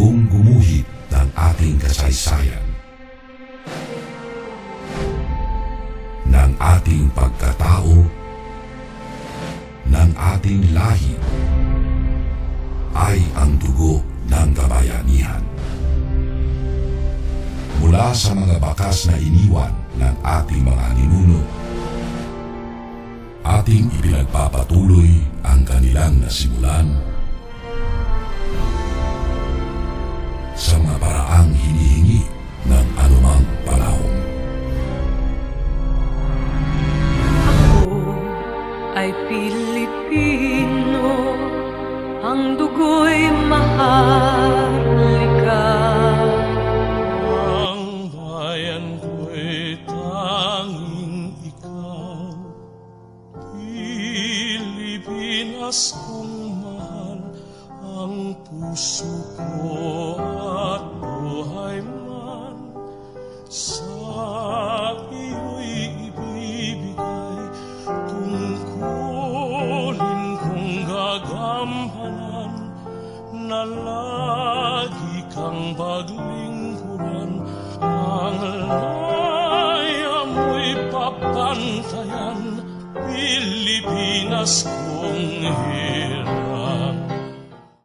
bagong gumuhit ng ating kasaysayan, ng ating pagkatao, ng ating lahi, ay ang dugo ng kabayanihan. Mula sa mga bakas na iniwan ng ating mga ninuno, ating ipinagpapatuloy ang kanilang nasimulan sa mga paraang hinihingi ng anumang panahon. Ako ay Pilipino, ang dugo'y maharlika. Ang bayan ko'y tanging ikaw, Pilipinas kong mahal, ang puso ko at buhay man sa iyo'y ibibigay. Tungkulin kong gagampanan na lagi kang paglingkuran, ang laya mo'y papantayan, Pilipinas kong hirang.